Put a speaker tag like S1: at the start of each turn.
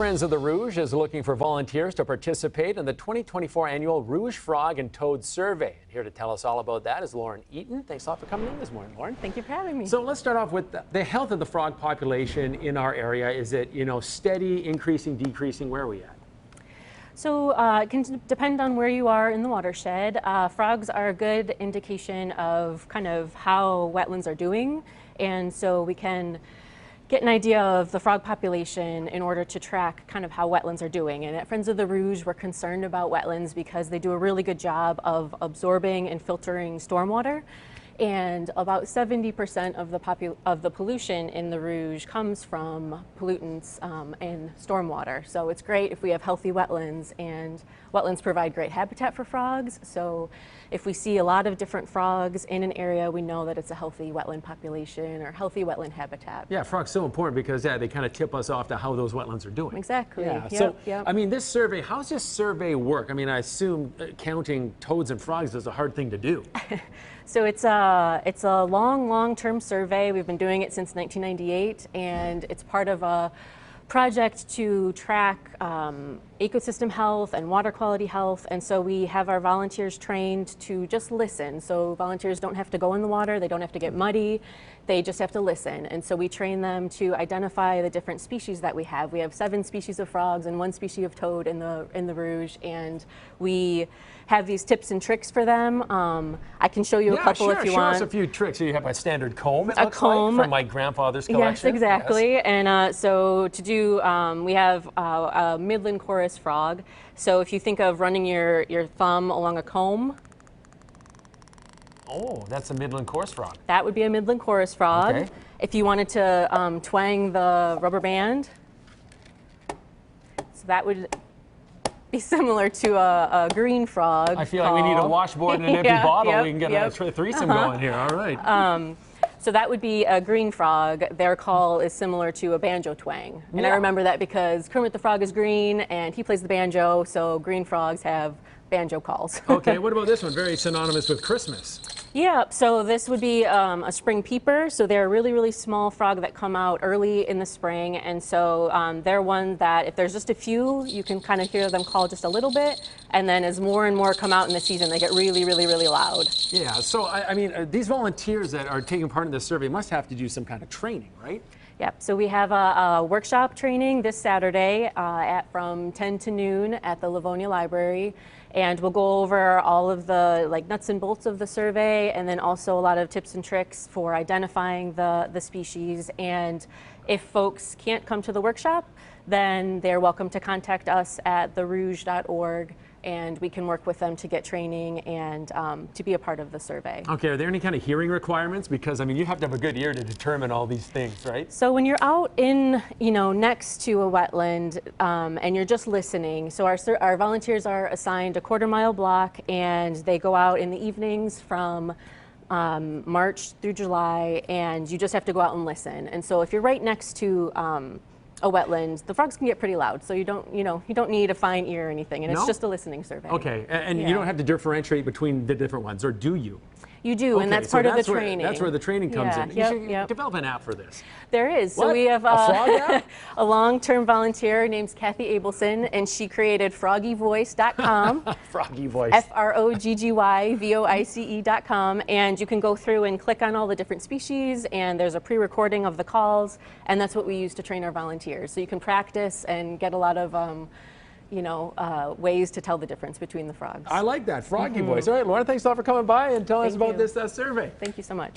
S1: Friends of the Rouge is looking for volunteers to participate in the 2024 annual Rouge Frog and Toad Survey. And here to tell us all about that is Lauren Eaton. Thanks a lot for coming in this morning, Lauren.
S2: Thank you for having me.
S1: So let's start off with the health of the frog population in our area. Is it, steady, increasing, decreasing? Where are we at?
S2: So it can depend on where you are in the watershed. Frogs are a good indication of kind of how wetlands are doing. And so we can get an idea of the frog population in order to track kind of how wetlands are doing. And at Friends of the Rouge, we're concerned about wetlands because they do a really good job of absorbing and filtering stormwater. And about 70% of the pollution in the Rouge comes from pollutants and stormwater. So it's great if we have healthy wetlands, and wetlands provide great habitat for frogs. So if we see a lot of different frogs in an area, we know that it's a healthy wetland population or healthy wetland habitat.
S1: Yeah, frogs so important because they kind of tip us off to how those wetlands are doing.
S2: Exactly.
S1: Yeah.
S2: Yep.
S1: I mean, this survey, how's this survey work? I mean, I assume counting toads and frogs is a hard thing to do.
S2: So it's a long-term survey. We've been doing it since 1998, and it's part of a project to track ecosystem health and water quality health. And so we have our volunteers trained to just listen. So volunteers don't have to go in the water, they don't have to get muddy, they just have to listen. And so we train them to identify the different species that we have. We have 7 species of frogs and 1 species of toad in the Rouge, and we have these tips and tricks for them. I can show you a couple if you want.
S1: Show us a few tricks. So you have a standard comb,
S2: a comb
S1: from my grandfather's collection.
S2: Yes, exactly. Yes. And so to do, we have a Midland chorus frog. So if you think of running your thumb along a comb.
S1: Oh, that's a Midland chorus frog.
S2: That would be a Midland chorus frog.
S1: Okay.
S2: If you wanted to twang the rubber band, so that would be similar to a green frog.
S1: I feel like we need a washboard and an empty bottle. We can get a threesome going here. All right.
S2: So that would be a green frog. Their call is similar to a banjo twang. And I remember that because Kermit the Frog is green and he plays the banjo, so green frogs have banjo calls.
S1: Okay, what about this one? Very synonymous with Christmas.
S2: Yeah, so this would be a spring peeper. So they're a really small frog that come out early in the spring. And so they're one that if there's just a few, you can kind of hear them call just a little bit. And then as more and more come out in the season, they get really loud.
S1: Yeah, so I mean, these volunteers that are taking part in this survey must have to do some kind of training, right?
S2: Yep, so we have a workshop training this Saturday from 10 to noon at the Livonia Library. And we'll go over all of the nuts and bolts of the survey, and then also a lot of tips and tricks for identifying the species. And if folks can't come to the workshop, then they're welcome to contact us at therouge.org, and we can work with them to get training and to be a part of the survey.
S1: Okay, are there any kind of hearing requirements? Because I mean, you have to have a good ear to determine all these things, right?
S2: So when you're out in, next to a wetland and you're just listening, so our volunteers are assigned a quarter-mile block, and they go out in the evenings from March through July, and you just have to go out and listen. And so if you're right next to a wetland, the frogs can get pretty loud, so you don't need a fine ear or anything, and it's just a listening survey.
S1: Okay, and you don't have to differentiate between the different ones, or do you?
S2: You do, and that's part of the training.
S1: That's where the training comes in. You should develop an app for this.
S2: There is.
S1: What?
S2: So we have
S1: a frog app?
S2: a long-term volunteer named Kathy Abelson, and she created froggyvoice.com.
S1: Froggy Voice.
S2: FROGGYVOICE.com, and you can go through and click on all the different species, and there's a pre-recording of the calls, and that's what we use to train our volunteers. So you can practice and get a lot of ways to tell the difference between the frogs.
S1: I like that, Froggy Voice. All right, Laura, thanks a lot for coming by and telling us about this survey.
S2: Thank you so much.